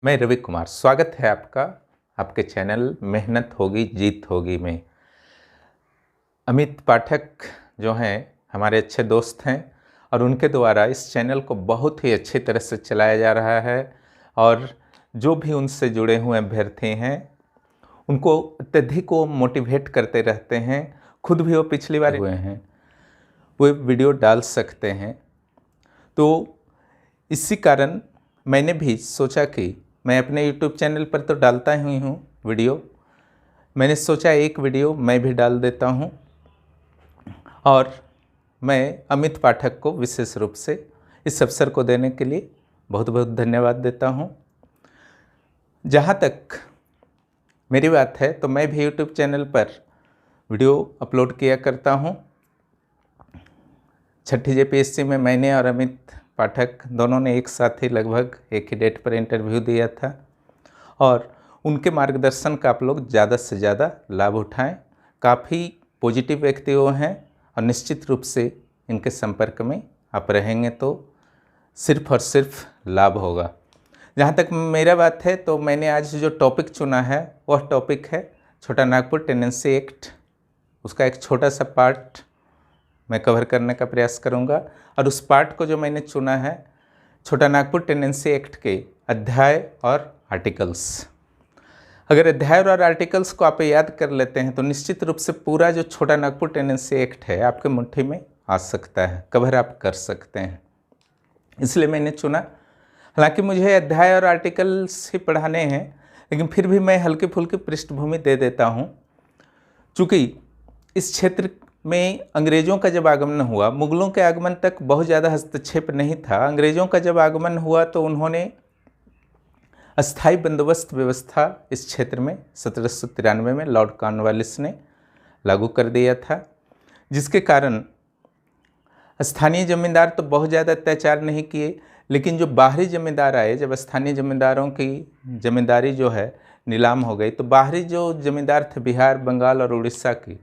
मैं रवि कुमार, स्वागत है आपका आपके चैनल मेहनत होगी जीत होगी में। अमित पाठक जो हैं हमारे अच्छे दोस्त हैं और उनके द्वारा इस चैनल को बहुत ही अच्छी तरह से चलाया जा रहा है और जो भी उनसे जुड़े हुए अभ्यर्थी हैं उनको अत्यधिक वो मोटिवेट करते रहते हैं। खुद भी वो पिछली बार हुए हैं, वो वीडियो डाल सकते हैं। तो इसी कारण मैंने भी सोचा कि मैं अपने YouTube चैनल पर तो डालता ही हूँ वीडियो, मैंने सोचा एक वीडियो मैं भी डाल देता हूँ और मैं अमित पाठक को विशेष रूप से इस अवसर को देने के लिए बहुत बहुत धन्यवाद देता हूँ। जहाँ तक मेरी बात है तो मैं भी YouTube चैनल पर वीडियो अपलोड किया करता हूँ। छठी JPSC में मैंने और अमित पाठक दोनों ने एक साथ ही लगभग एक ही डेट पर इंटरव्यू दिया था और उनके मार्गदर्शन का आप लोग ज़्यादा से ज़्यादा लाभ उठाएं। काफ़ी पॉजिटिव व्यक्ति वो हैं और निश्चित रूप से इनके संपर्क में आप रहेंगे तो सिर्फ और सिर्फ लाभ होगा। जहाँ तक मेरा बात है तो मैंने आज जो टॉपिक चुना है वह टॉपिक है छोटा नागपुर टेनेंसी एक्ट। उसका एक छोटा सा पार्ट मैं कवर करने का प्रयास करूंगा और उस पार्ट को जो मैंने चुना है छोटा नागपुर टेनेंसी एक्ट के अध्याय और आर्टिकल्स। अगर अध्याय और आर्टिकल्स को आप याद कर लेते हैं तो निश्चित रूप से पूरा जो छोटा नागपुर टेनेंसी एक्ट है आपके मुट्ठी में आ सकता है, कवर आप कर सकते हैं। इसलिए मैंने चुना। हालांकि मुझे अध्याय और आर्टिकल्स ही पढ़ाने हैं लेकिन फिर भी मैं हल्की फुल्की पृष्ठभूमि दे देता हूँ। चूँकि इस क्षेत्र में अंग्रेज़ों का जब आगमन हुआ, मुगलों के आगमन तक बहुत ज़्यादा हस्तक्षेप नहीं था। अंग्रेज़ों का जब आगमन हुआ तो उन्होंने अस्थाई बंदोबस्त व्यवस्था इस क्षेत्र में 1793 में लॉर्ड कॉर्नवालिस ने लागू कर दिया था, जिसके कारण स्थानीय जमींदार तो बहुत ज़्यादा अत्याचार नहीं किए, लेकिन जो बाहरी जमींदार आए, जब स्थानीय जमींदारों की जमींदारी जो है नीलाम हो गई तो बाहरी जो जमींदार थे बिहार, बंगाल और उड़ीसा की,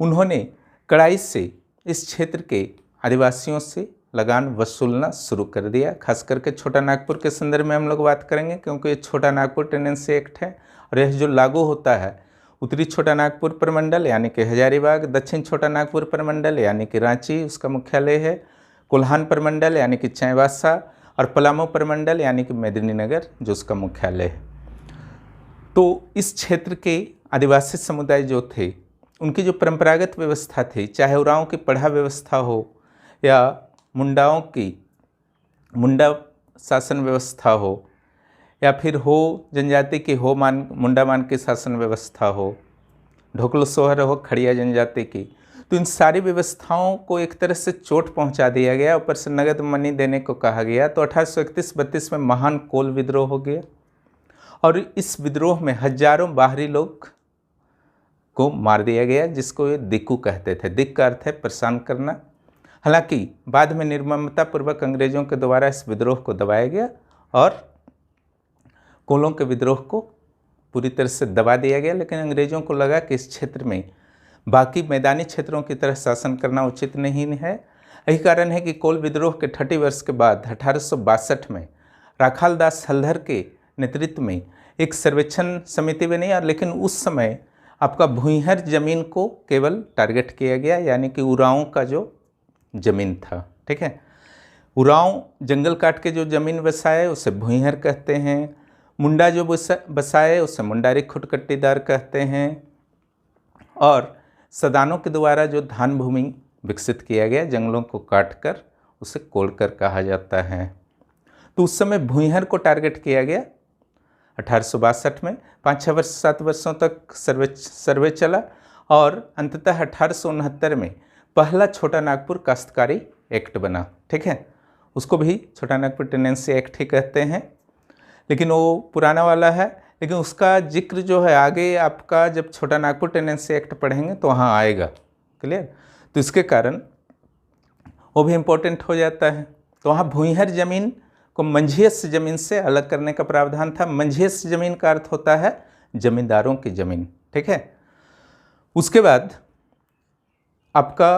उन्होंने कड़ाई से इस क्षेत्र के आदिवासियों से लगान वसूलना शुरू कर दिया। खास करके छोटा नागपुर के संदर्भ में हम लोग बात करेंगे क्योंकि ये छोटा नागपुर टेनेंसी एक्ट है और यह जो लागू होता है उत्तरी छोटा नागपुर प्रमंडल यानी कि हजारीबाग, दक्षिण छोटा नागपुर प्रमंडल यानी कि रांची उसका मुख्यालय है, कोल्हान प्रमंडल यानी कि चाईबासा और पलामू प्रमंडल यानी कि मेदिनीनगर जो उसका मुख्यालय है। तो इस क्षेत्र के आदिवासी समुदाय जो थे उनकी जो परंपरागत व्यवस्था थी, चाहे उरांव की पढ़ा व्यवस्था हो या मुंडाओं की मुंडा शासन व्यवस्था हो या फिर हो जनजाति की हो मुंडा मान की शासन व्यवस्था हो, ढोकलो सोहर हो खड़िया जनजाति की, तो इन सारी व्यवस्थाओं को एक तरह से चोट पहुंचा दिया गया। ऊपर से नगद मनी देने को कहा गया। तो 1831-32 में महान कोल विद्रोह हो गया और इस विद्रोह में हजारों बाहरी लोग को मार दिया गया, जिसको ये दिक्कू कहते थे। दिक्क का अर्थ है परेशान करना। हालांकि बाद में निर्ममतापूर्वक अंग्रेजों के द्वारा इस विद्रोह को दबाया गया और कोलों के विद्रोह को पूरी तरह से दबा दिया गया, लेकिन अंग्रेजों को लगा कि इस क्षेत्र में बाकी मैदानी क्षेत्रों की तरह शासन करना उचित नहीं है। यही कारण है कि कोल विद्रोह के 30 वर्ष के बाद 1862 में राखाल दास हल्दर के नेतृत्व में एक सर्वेक्षण समिति बनी और लेकिन उस समय आपका भूइहर जमीन को केवल टारगेट किया गया, यानी कि उरांव का जो जमीन था, ठीक है। उरांव जंगल काट के जो जमीन बसाए उसे भूइहर कहते हैं, मुंडा जो बसाए उसे मुंडारी खुटकट्टीदार कहते हैं और सदानों के द्वारा जो धान भूमि विकसित किया गया जंगलों को काटकर उसे कोड़कर कहा जाता है। तो उस समय भूइहर को टारगेट किया गया 1862 में। 5-7 वर्षों तक सर्वे चला और अंततः 1869 में पहला छोटा नागपुर काश्तकारी एक्ट बना, ठीक है। उसको भी छोटा नागपुर टेनेंसी एक्ट ही कहते हैं, लेकिन वो पुराना वाला है। लेकिन उसका जिक्र जो है आगे आपका जब छोटा नागपुर टेनेंसी एक्ट पढ़ेंगे तो वहाँ आएगा, क्लियर। तो इसके कारण वो भी इम्पोर्टेंट हो जाता है। तो वहाँ भूइहर जमीन को मंझियस जमीन से अलग करने का प्रावधान था। मंझियस जमीन का अर्थ होता है जमींदारों की जमीन, ठीक है। उसके बाद आपका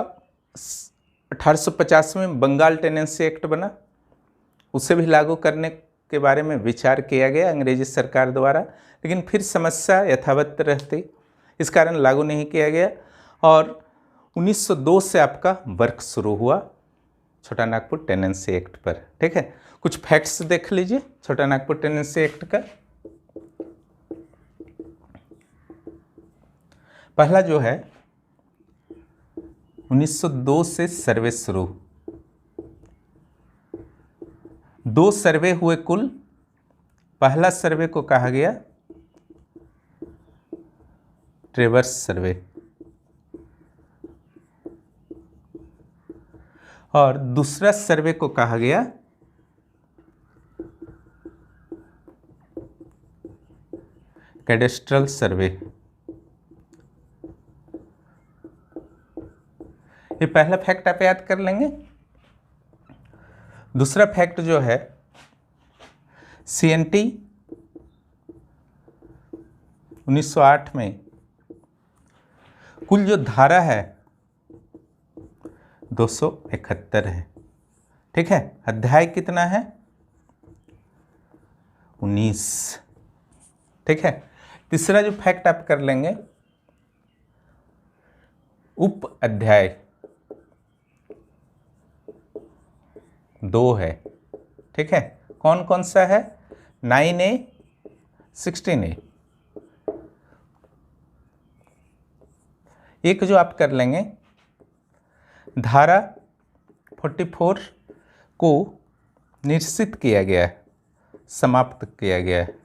1850 में बंगाल टेनेंसी एक्ट बना, उसे भी लागू करने के बारे में विचार किया गया अंग्रेजी सरकार द्वारा, लेकिन फिर समस्या यथावत रहती, इस कारण लागू नहीं किया गया। और 1902 से आपका वर्क शुरू हुआ छोटा नागपुर टेनेंसी एक्ट पर। ठीक है, कुछ फैक्ट्स देख लीजिए छोटा नागपुर टेनेंसी एक्ट का। पहला जो है 1902 से सर्वे शुरू, 2 सर्वे हुए कुल। पहला सर्वे को कहा गया ट्रेवर्स सर्वे और दूसरा सर्वे को कहा गया कैडेस्ट्रल सर्वे। ये पहला फैक्ट आप याद कर लेंगे। दूसरा फैक्ट जो है CNT 1908 में कुल जो धारा है 271 है। ठीक है, अध्याय कितना है 19। ठीक है, तीसरा जो फैक्ट आप कर लेंगे उप अध्याय 2 है। ठीक है, कौन कौन सा है 9A 16A। एक जो आप कर लेंगे धारा 44 को निश्चित किया गया है, समाप्त किया गया है।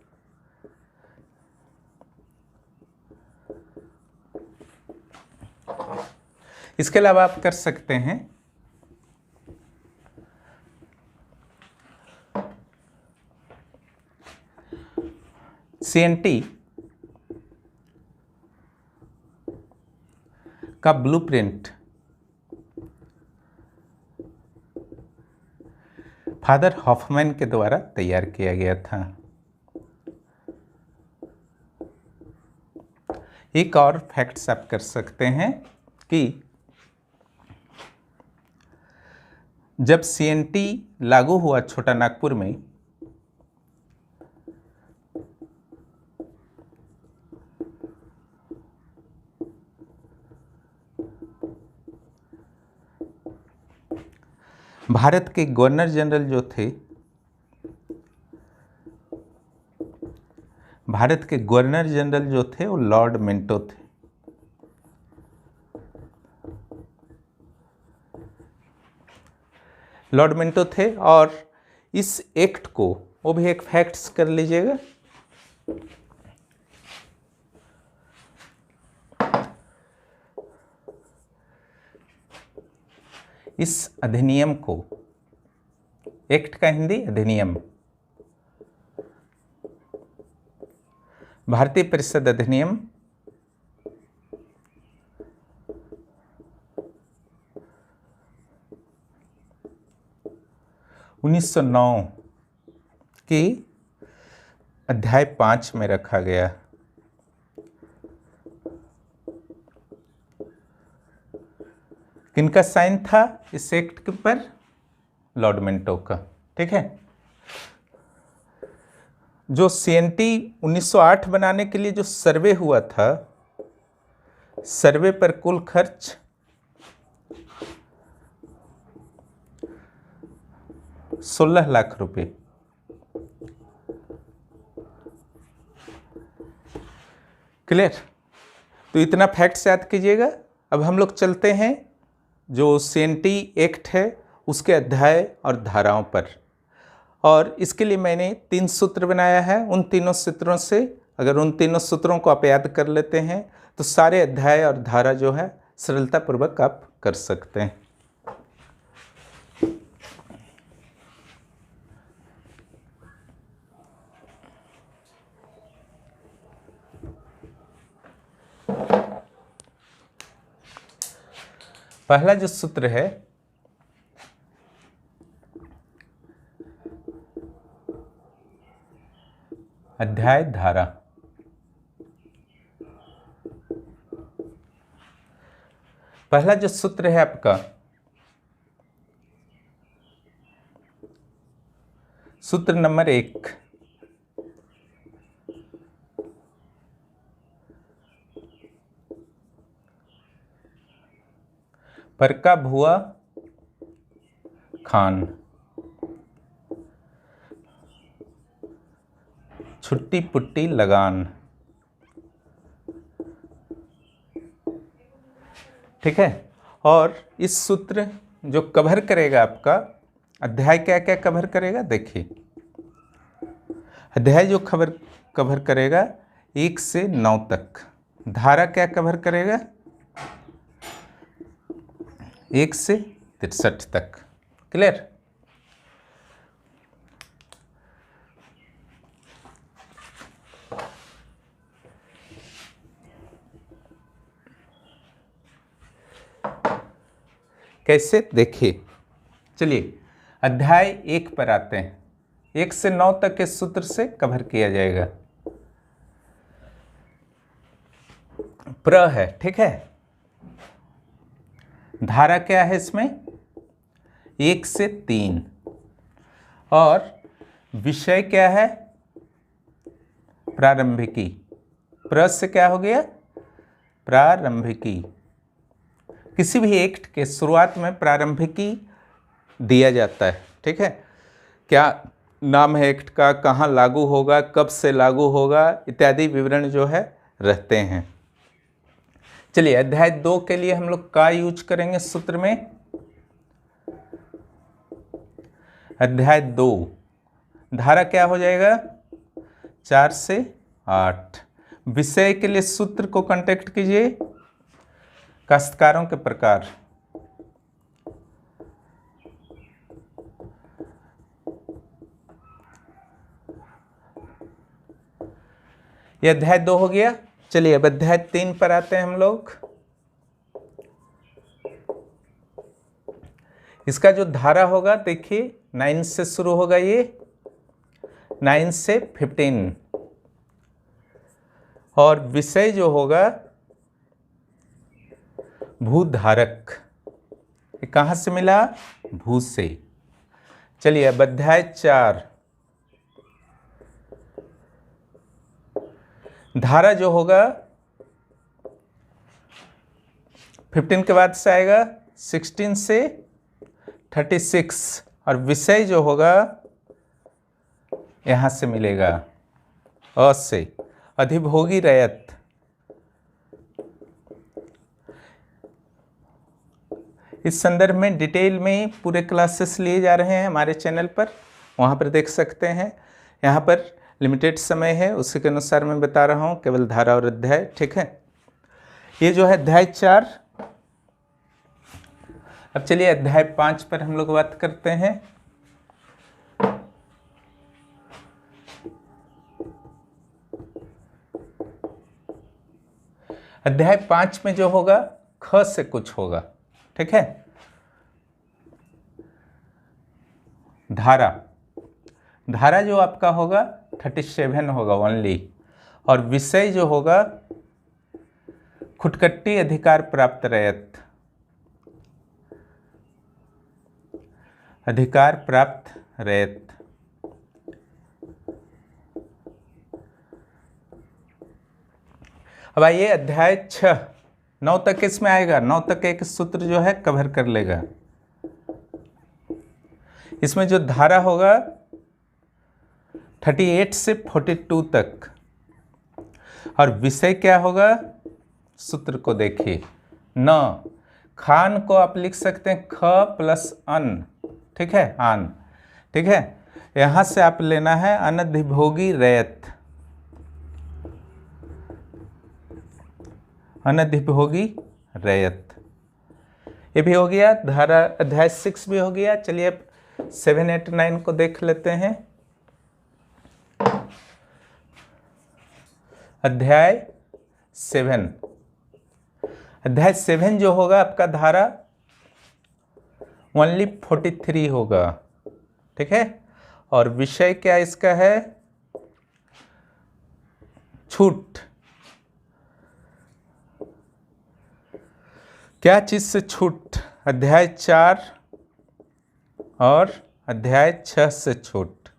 इसके अलावा आप कर सकते हैं CNT का ब्लूप्रिंट फादर हॉफमैन के द्वारा तैयार किया गया था। एक और फैक्ट्स आप कर सकते हैं कि जब CNT लागू हुआ छोटा नागपुर में भारत के गवर्नर जनरल जो थे, भारत के गवर्नर जनरल जो थे वो लॉर्ड मिंटो थे। लॉर्ड मिंटो थे और इस एक्ट को, वो भी एक फैक्ट्स कर लीजिएगा, इस अधिनियम को, एक्ट का हिंदी अधिनियम, भारतीय परिषद अधिनियम 1909 की अध्याय 5 में रखा गया। किनका साइन था इस एक्ट के पर? लॉर्ड मिंटो का। ठीक है, जो CNT 1908 बनाने के लिए जो सर्वे हुआ था, सर्वे पर कुल खर्च 16 लाख रुपए। क्लियर? तो इतना फैक्ट्स याद कीजिएगा। अब हम लोग चलते हैं जो CNT एक्ट है उसके अध्याय और धाराओं पर, और इसके लिए मैंने 3 सूत्र बनाया है। उन तीनों सूत्रों से अगर उन तीनों सूत्रों को आप याद कर लेते हैं तो सारे अध्याय और धारा जो है सरलतापूर्वक आप कर सकते हैं। पहला जो सूत्र है अध्याय धारा। पहला जो सूत्र है आपका सूत्र नंबर 1, परका भुआ खान, छुट्टी पुट्टी लगान। ठीक है, और इस सूत्र जो कवर करेगा आपका अध्याय, क्या क्या कवर करेगा देखिए। अध्याय जो कवर करेगा 1 से 9 तक। धारा क्या कवर करेगा 1 से 63 तक। क्लियर। कैसे देखिए, चलिए अध्याय 1 पर आते हैं। 1 से 9 तक के सूत्र से कवर किया जाएगा। प्र है, ठीक है। धारा क्या है इसमें 1 से 3, और विषय क्या है प्रारंभिकी। प्र से क्या हो गया प्रारंभिकी। किसी भी एक्ट के शुरुआत में प्रारंभिकी दिया जाता है। ठीक है, क्या नाम है एक्ट का, कहाँ लागू होगा, कब से लागू होगा, इत्यादि विवरण जो है रहते हैं। चलिए अध्याय 2 के लिए हम लोग का यूज करेंगे सूत्र में। अध्याय 2 धारा क्या हो जाएगा 4 से 8। विषय के लिए सूत्र को कांटेक्ट कीजिए, काश्तकारों के प्रकार। यह अध्याय 2 हो गया। चलिए अब अध्याय 3 पर आते हैं हम लोग। इसका जो धारा होगा देखिए 9 से शुरू होगा, ये 9 से 15, और विषय जो होगा भूधारक। ये कहां से मिला भू से। चलिए अब अध्याय 4, धारा जो होगा 15 के बाद से आएगा 16 से 36, और विषय जो होगा यहां से मिलेगा अ से अधिभोगी रैयत। इस संदर्भ में डिटेल में पूरे क्लासेस लिए जा रहे हैं हमारे चैनल पर, वहाँ पर देख सकते हैं। यहाँ पर लिमिटेड समय है, उसी के अनुसार मैं बता रहा हूँ, केवल धारा और अध्याय। ठीक है, ये जो है अध्याय 4। अब चलिए अध्याय 5 पर हम लोग बात करते हैं। अध्याय 5 में जो होगा ख से कुछ होगा। ठीक है, धारा जो आपका होगा 37 होगा ओनली, और विषय जो होगा खुटकट्टी अधिकार प्राप्त रैयत। अधिकार प्राप्त रैयत। अब आइए अध्याय 6, 9 तक इसमें आएगा। 9 तक एक सूत्र जो है कवर कर लेगा। इसमें जो धारा होगा 38 से 42 तक, और विषय क्या होगा सूत्र को देखिए। न खान को आप लिख सकते हैं ख प्लस अन, ठीक है, आन। ठीक है, यहां से आप लेना है अनधिभोगी रैयत। अनधिभोगी रैयत ये भी हो गया। धारा अध्याय 6 भी हो गया। चलिए अब 7, 8, 9 को देख लेते हैं। अध्याय 7, अध्याय 7 जो होगा आपका धारा ओनली 43 होगा। ठीक है, और विषय क्या इसका है छूट। क्या चीज से छूट, अध्याय 4 और अध्याय 6 से छूट।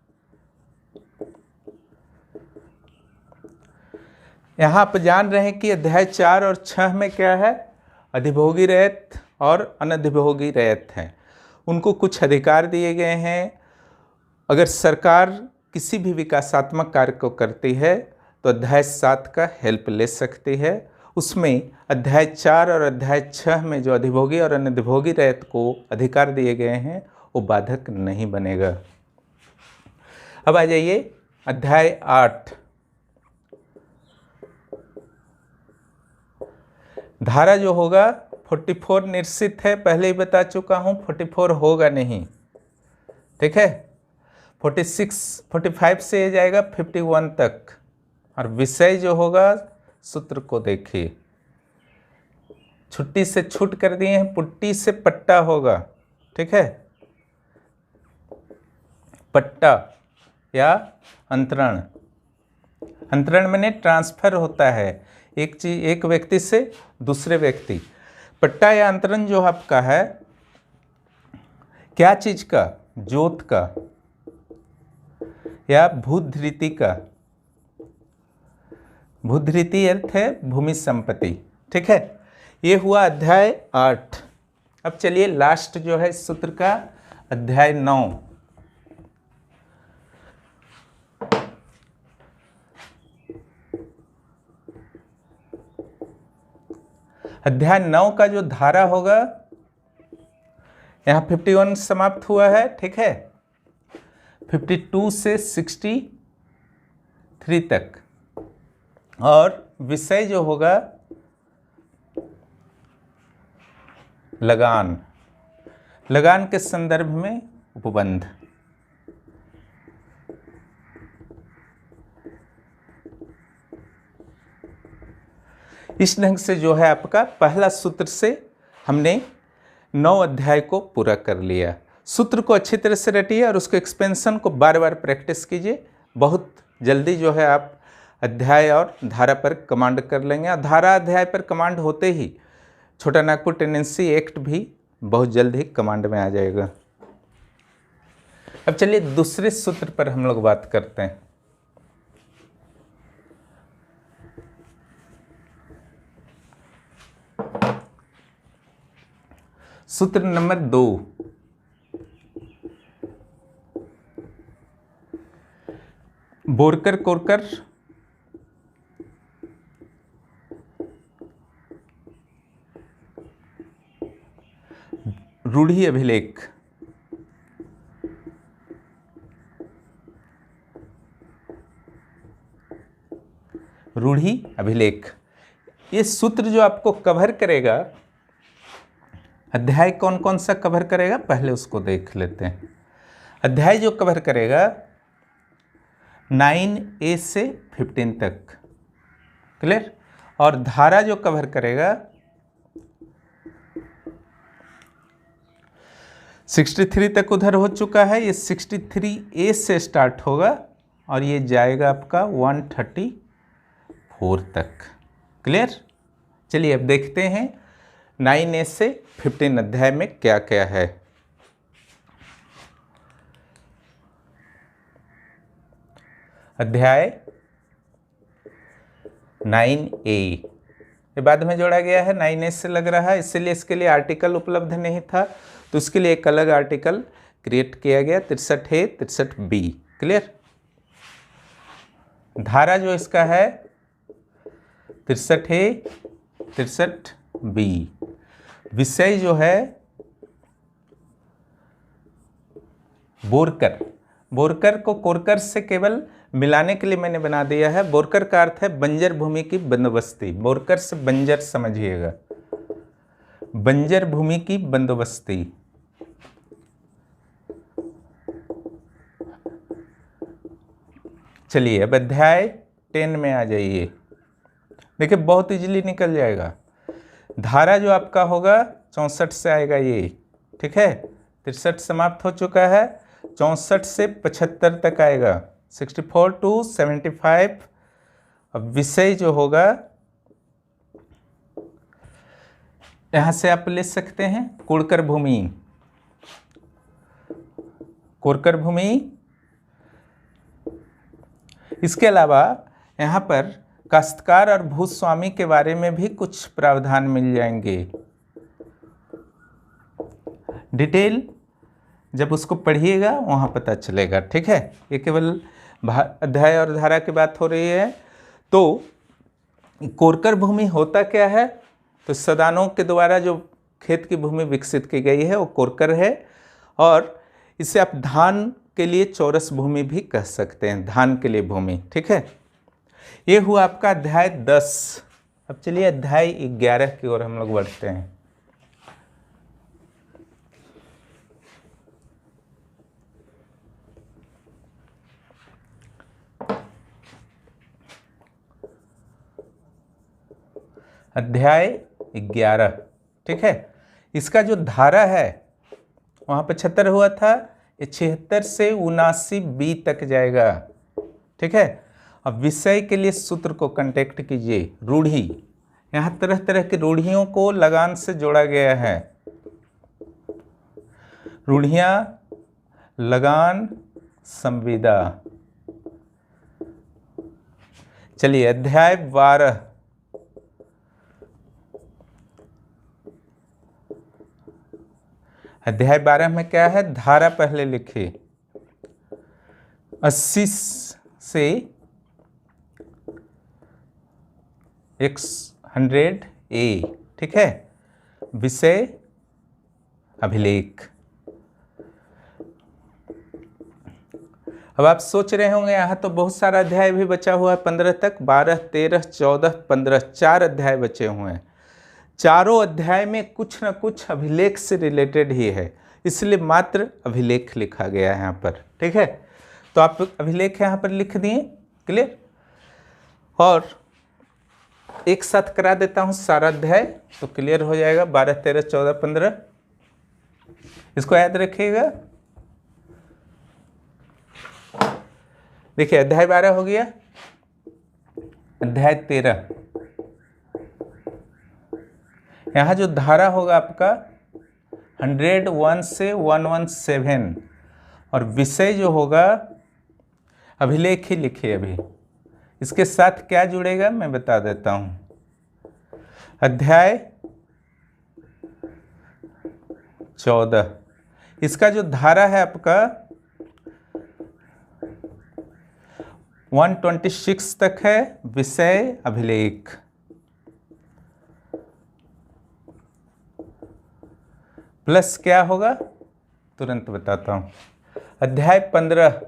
यहाँ आप जान रहे हैं कि अध्याय 4 और 6 में क्या है, अधिभोगी रैयत और अनधिभोगी रैयत हैं। उनको कुछ अधिकार दिए गए हैं। अगर सरकार किसी भी विकासात्मक कार्य को करती है तो अध्याय 7 का हेल्प ले सकती है। उसमें अध्याय 4 और अध्याय 6 में जो अधिभोगी और अनधिभोगी रैयत को अधिकार दिए गए हैं वो बाधक नहीं बनेगा। अब आ जाइए अध्याय 8। धारा जो होगा 44 निश्चित है, पहले ही बता चुका हूं 44 होगा नहीं, ठीक है। 45 से ये जाएगा 51 तक। और विषय जो होगा, सूत्र को देखिए, छुट्टी से छूट कर दिए हैं, पुट्टी से पट्टा होगा, ठीक है। पट्टा या अंतरण, अंतरण में ट्रांसफर होता है एक व्यक्ति से दूसरे व्यक्ति। पट्टा या अंतरण जो आपका है, क्या चीज का, जोत का या भूधृति का। भूधृति अर्थ है भूमि संपत्ति, ठीक है। ये हुआ अध्याय 8। अब चलिए लास्ट जो है इस सूत्र का, अध्याय 9। अध्याय 9 का जो धारा होगा, यहां 51 समाप्त हुआ है, ठीक है। 52 से 63 तक। और विषय जो होगा लगान, लगान के संदर्भ में उपबंध। इस ढंग से जो है आपका पहला सूत्र से हमने 9 अध्याय को पूरा कर लिया। सूत्र को अच्छी तरह से रटिए और उसके एक्सपेंशन को बार बार प्रैक्टिस कीजिए। बहुत जल्दी जो है आप अध्याय और धारा पर कमांड कर लेंगे। और धारा अध्याय पर कमांड होते ही छोटा नागपुर टेनेंसी एक्ट भी बहुत जल्द ही कमांड में आ जाएगा। अब चलिए दूसरे सूत्र पर हम लोग बात करते हैं। सूत्र नंबर 2, बोरकर कोरकर रूढ़ि अभिलेख। रूढ़ि अभिलेख, ये सूत्र जो आपको कवर करेगा, अध्याय कौन कौन सा कवर करेगा पहले उसको देख लेते हैं। अध्याय जो कवर करेगा 9A से 15 तक, क्लियर। और धारा जो कवर करेगा 63 तक उधर हो चुका है, ये 63A से स्टार्ट होगा और ये जाएगा आपका 134 तक, क्लियर। चलिए अब देखते हैं 9A से 15 अध्याय में क्या क्या है। अध्याय 9A ये बाद में जोड़ा गया है, 9A से लग रहा है, इसलिए इसके लिए आर्टिकल उपलब्ध नहीं था, तो उसके लिए एक अलग आर्टिकल क्रिएट किया गया, 63A 63B, क्लियर। धारा जो इसका है 63A 63B। विषय जो है बोरकर, बोरकर को कोरकर से केवल मिलाने के लिए मैंने बना दिया है। बोरकर का अर्थ है बंजर भूमि की बंदोबस्ती। बोरकर से बंजर समझिएगा, बंजर भूमि की बंदोबस्ती। चलिए अब अध्याय 10 में आ जाइए। देखिए बहुत इजीली निकल जाएगा। धारा जो आपका होगा 64 से आएगा ये, ठीक है। 63 समाप्त हो चुका है, 64 से 75 तक आएगा, 64 to 75। अब विषय जो होगा यहां से आप ले सकते हैं कोरकर भूमि, कोरकर भूमि। इसके अलावा यहाँ पर काश्तकार और भूस्वामी के बारे में भी कुछ प्रावधान मिल जाएंगे। डिटेल जब उसको पढ़िएगा वहाँ पता चलेगा, ठीक है। ये केवल अध्याय और धारा की बात हो रही है। तो कोरकर भूमि होता क्या है? तो सदानों के द्वारा जो खेत की भूमि विकसित की गई है वो कोरकर है, और इसे आप धान के लिए चौरस भूमि भी कह सकते हैं, धान के लिए भूमि, ठीक है। ये हुआ आपका अध्याय 10। अब चलिए अध्याय 11 की ओर हम लोग बढ़ते हैं। अध्याय 11, ठीक है। इसका जो धारा है वहाँ 75 हुआ था, ये 76 से 79B तक जाएगा, ठीक है। अब विषय के लिए सूत्र को कांटेक्ट कीजिए। रूढ़ी, यहाँ तरह तरह की रूढ़ियों को लगान से जोड़ा गया है। रूढ़ियाँ, लगान, संविदा। चलिए अध्याय 12। अध्याय 12 में क्या है? धारा पहले लिखिए। 80 से 100A, ठीक है। विषय अभिलेख। अब आप सोच रहे होंगे यहाँ तो बहुत सारा अध्याय भी बचा हुआ है 15 तक, 12, 13, 14, 15, 4 अध्याय बचे हुए हैं। चारों अध्याय में कुछ न कुछ अभिलेख से रिलेटेड ही है, इसलिए मात्र अभिलेख लिखा गया है यहाँ पर, ठीक है। तो आप अभिलेख यहाँ पर लिख दिए, क्लियर। और एक साथ करा देता हूँ सारा अध्याय तो क्लियर हो जाएगा। 12, 13, 14, 15 इसको याद रखिएगा। देखिए अध्याय 12 हो गया। अध्याय 13, यहाँ जो धारा होगा आपका 101 से 117, और विषय जो होगा अभिलेख ही लिखिए। अभी इसके साथ क्या जुड़ेगा मैं बता देता हूँ। अध्याय 14, इसका जो धारा है आपका 126 तक है, विषय अभिलेख। प्लस क्या होगा तुरंत बताता हूं। अध्याय 15,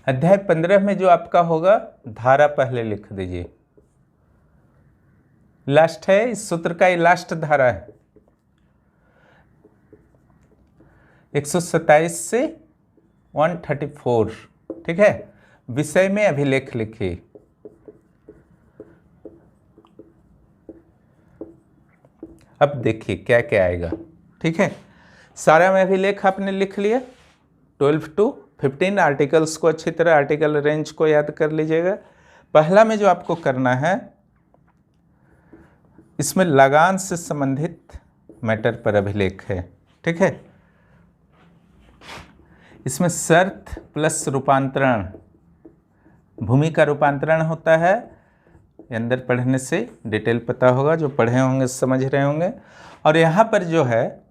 अध्याय 15 में जो आपका होगा धारा पहले लिख दीजिए। लास्ट है इस सूत्र का, ये लास्ट धारा है। 127 से 134, ठीक है। विषय में अभिलेख लिखिए। अब देखिए क्या क्या आएगा, ठीक है। सारा में अभिलेख आपने लिख लिया। 12 to 15 आर्टिकल्स को अच्छी तरह आर्टिकल रेंज को याद कर लीजिएगा। पहला में जो आपको करना है, इसमें लगान से संबंधित मैटर पर अभिलेख है, ठीक है। इसमें शर्त प्लस रूपांतरण, भूमि का रूपांतरण होता है। अंदर पढ़ने से डिटेल पता होगा, जो पढ़े होंगे समझ रहे होंगे। और यहाँ पर जो है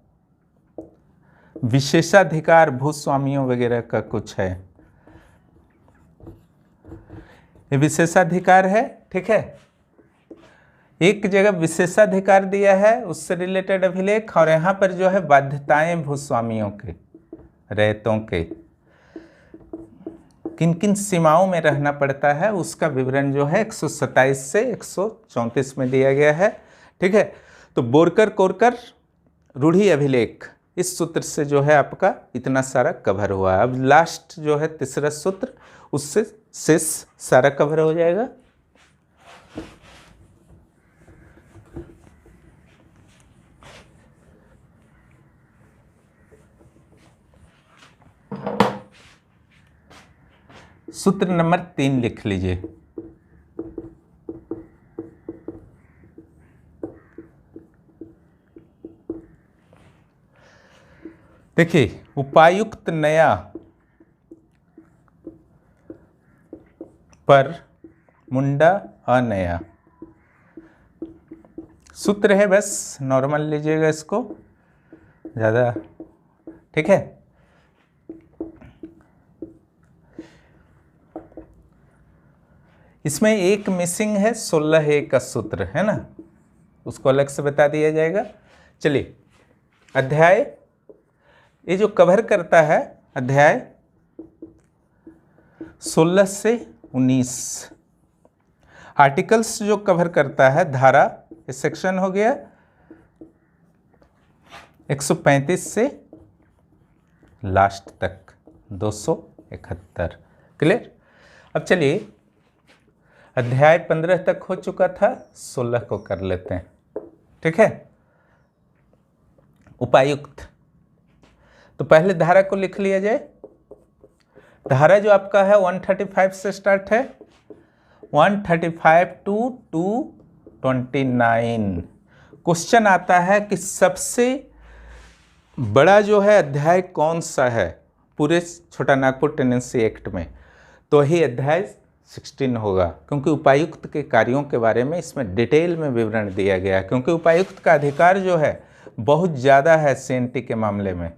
विशेषाधिकार भूस्वामियों वगैरह का कुछ है, ये विशेषाधिकार है, ठीक है। एक जगह विशेषाधिकार दिया है उससे रिलेटेड अभिलेख, और यहाँ पर जो है बाध्यताएं भूस्वामियों के, रैयतों के किन किन सीमाओं में रहना पड़ता है उसका विवरण जो है 127 से 134 में दिया गया है, ठीक है। तो बोरकर कोरकर रूढ़ी अभिलेख, इस सूत्र से जो है आपका इतना सारा कवर हुआ। अब लास्ट जो है तीसरा सूत्र, उससे शेष सारा कवर हो जाएगा। सूत्र नंबर 3 लिख लीजिए। देखिए, उपायुक्त नया पर मुंडा अनया, सूत्र है, बस नॉर्मल लीजिएगा इसको ज़्यादा, ठीक है। इसमें एक मिसिंग है, 16A का सूत्र है ना, उसको अलग से बता दिया जाएगा। चलिए, अध्याय ये जो कवर करता है अध्याय 16 से 19, आर्टिकल्स जो कवर करता है, धारा, ये सेक्शन हो गया 135 से लास्ट तक 271। क्लियर। अब चलिए, अध्याय 15 तक हो चुका था, 16 को कर लेते हैं, ठीक है। उपायुक्त, तो पहले धारा को लिख लिया जाए। धारा जो आपका है 135 से स्टार्ट है, 135 to 229। क्वेश्चन आता है कि सबसे बड़ा जो है अध्याय कौन सा है पूरे छोटा नागपुर टेनेंसी एक्ट में, तो ही अध्याय 16 होगा, क्योंकि उपायुक्त के कार्यों के बारे में इसमें डिटेल में विवरण दिया गया है, क्योंकि उपायुक्त का अधिकार जो है बहुत ज़्यादा है सीएनटी के मामले में।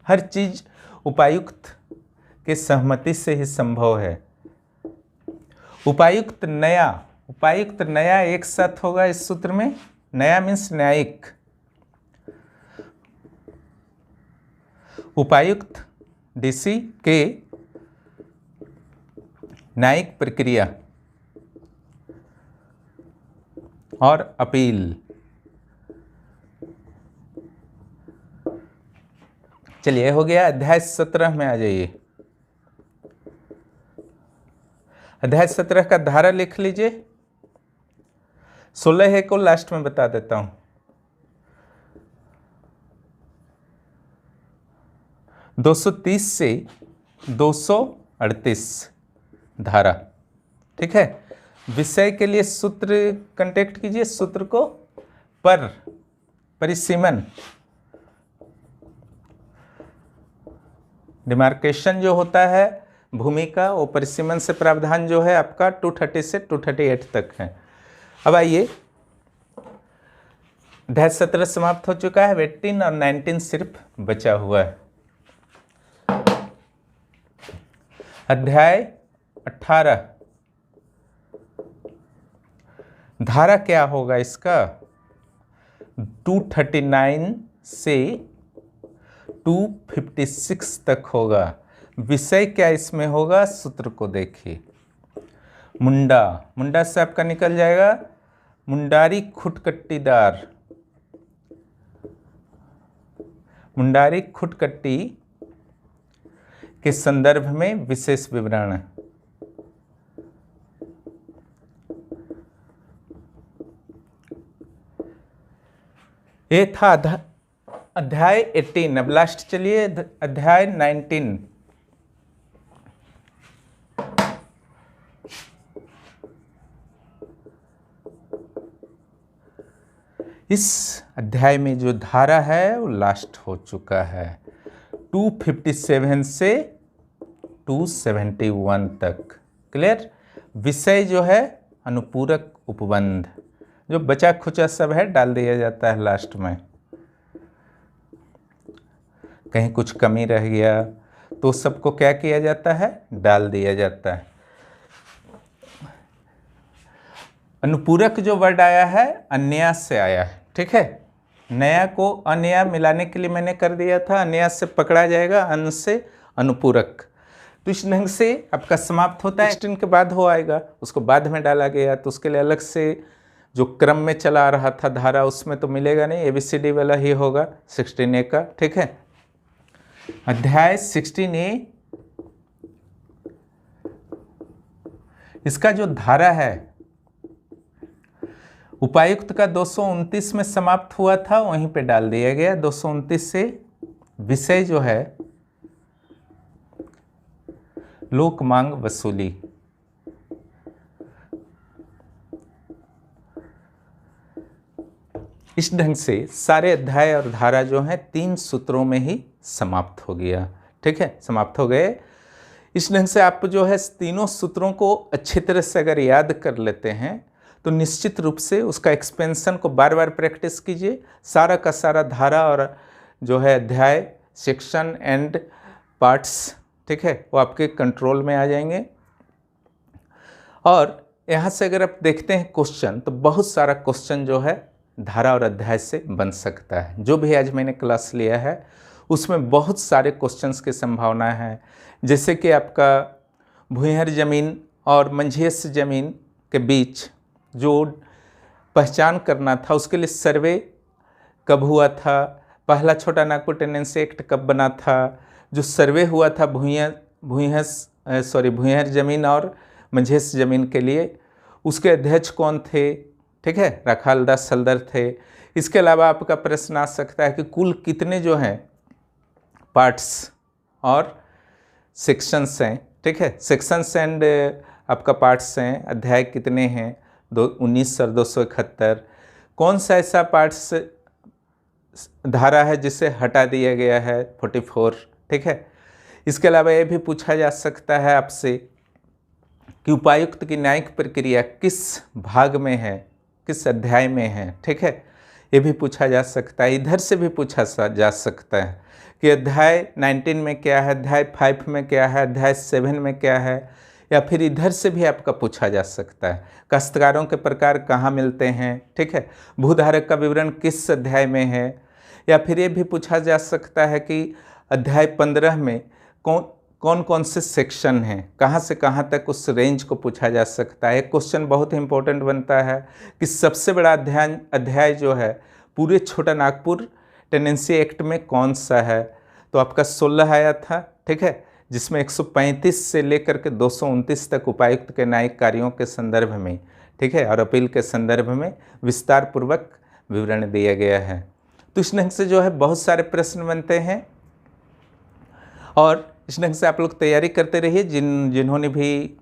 हर चीज़ उपायुक्त के सहमति से ही संभव है। उपायुक्त नया एक साथ होगा इस सूत्र में। नया मीन्स न्यायिक। उपायुक्त डीसी के न्यायिक प्रक्रिया और अपील। चलिए, हो गया। अध्याय 17 में आ जाइए। अध्याय 17 का धारा लिख लीजिए। 16 को लास्ट में बता देता हूं। 230 से 238 धारा, ठीक है। विषय के लिए सूत्र कंटेक्ट कीजिए। सूत्र को परिसीमन, डिमार्केशन जो होता है भूमि का, वो परिसीमन से प्रावधान जो है आपका 230 से 238 तक है। अब आइए, अध्याय 17 समाप्त हो चुका है, 18 और 19 सिर्फ बचा हुआ है। अध्याय 18, धारा क्या होगा इसका? 239 से 256 तक होगा। विषय क्या इसमें होगा? सूत्र को देखिए। मुंडा से आपका निकल जाएगा मुंडारी खुटकट्टीदार। मुंडारी खुटकट्टी के संदर्भ में विशेष विवरण। ये था अध्याय 18। अब लास्ट चलिए, अध्याय 19। इस अध्याय में जो धारा है वो लास्ट हो चुका है, 257 से 271 तक। क्लियर। विषय जो है अनुपूरक उपबंध, जो बचा खुचा सब है डाल दिया जाता है लास्ट में। कहीं कुछ कमी रह गया तो सबको क्या किया जाता है? डाल दिया जाता है। अनुपूरक जो वर्ड आया है अन्य से आया है, ठीक है। नया को अन्य मिलाने के लिए मैंने कर दिया था, अन्य से पकड़ा जाएगा, अन से अनुपूरक। तो इस ढंग से आपका समाप्त होता है। 16 के बाद हो आएगा, उसको बाद में डाला गया, तो उसके लिए अलग से जो क्रम में चला आ रहा था धारा उसमें तो मिलेगा नहीं, ABCD वाला ही होगा 16A का, ठीक है। अध्याय 16A, इसका जो धारा है उपायुक्त का 229 में समाप्त हुआ था, वहीं पे डाल दिया गया 229 से। विषय जो है लोक मांग वसूली। इस ढंग से सारे अध्याय और धारा जो हैं 3 सूत्रों में ही समाप्त हो गया। ठीक है, समाप्त हो गए। इस ढंग से आप जो है तीनों सूत्रों को अच्छी तरह से अगर याद कर लेते हैं तो निश्चित रूप से उसका एक्सपेंशन को बार बार प्रैक्टिस कीजिए। सारा का सारा धारा और जो है अध्याय, सेक्शन एंड पार्ट्स, ठीक है, वो आपके कंट्रोल में आ जाएंगे। और यहाँ से अगर आप देखते हैं क्वेश्चन, तो बहुत सारा क्वेश्चन जो है धारा और अध्याय से बन सकता है। जो भी आज मैंने क्लास लिया है उसमें बहुत सारे क्वेश्चंस की संभावना है। जैसे कि आपका भूयहर जमीन और मंझेस जमीन के बीच जो पहचान करना था, उसके लिए सर्वे कब हुआ था, पहला छोटा नागपुर टेनेंसी एक्ट कब बना था, जो सर्वे हुआ था भूयहर जमीन और मंझेस जमीन के लिए, उसके अध्यक्ष कौन थे, ठीक है, राखालदास हल्दर थे। इसके अलावा आपका प्रश्न आ सकता है कि कुल कितने जो हैं पार्ट्स और सेक्शंस हैं, ठीक है, सेक्शंस एंड आपका पार्ट्स हैं, अध्याय कितने हैं, 19 और 271। कौन सा ऐसा पार्ट्स धारा है जिसे हटा दिया गया है, 44, ठीक है। इसके अलावा ये भी पूछा जा सकता है आपसे कि उपायुक्त की न्यायिक प्रक्रिया किस भाग में है, किस अध्याय में है, ठीक है, ये भी पूछा जा सकता है। इधर से भी पूछा जा सकता है कि अध्याय 19 में क्या है, अध्याय 5 में क्या है, अध्याय 7 में क्या है, या फिर इधर से भी आपका पूछा जा सकता है काश्तकारों के प्रकार कहाँ मिलते हैं, ठीक है, भूधारक का विवरण किस अध्याय में है, या फिर ये भी पूछा जा सकता है कि अध्याय 15 में कौन कौन से सेक्शन हैं, कहाँ से कहाँ तक उस रेंज को पूछा जा सकता है। एक क्वेश्चन बहुत इंपॉर्टेंट बनता है कि सबसे बड़ा अध्याय जो है पूरे छोटा नागपुर टेनेंसी एक्ट में कौन सा है, तो आपका 16 आया था, ठीक है, जिसमें 135 से लेकर के 229 तक उपायुक्त के न्यायिक कार्यों के संदर्भ में, ठीक है, और अपील के संदर्भ में विस्तार पूर्वक विवरण दिया गया है। तो इस ढंग से जो है बहुत सारे प्रश्न बनते हैं और इस ढंग से आप लोग तैयारी करते रहिए। जिन्होंने भी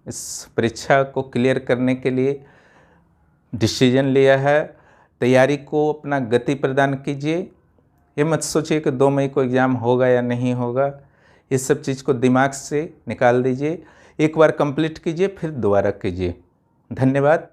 इस परीक्षा को क्लियर करने के लिए डिसीजन लिया है, तैयारी को अपना गति प्रदान कीजिए। ये मत सोचिए कि 2 मई को एग्ज़ाम होगा या नहीं होगा, ये सब चीज़ को दिमाग से निकाल दीजिए। एक बार कंप्लीट कीजिए, फिर दोबारा कीजिए। धन्यवाद।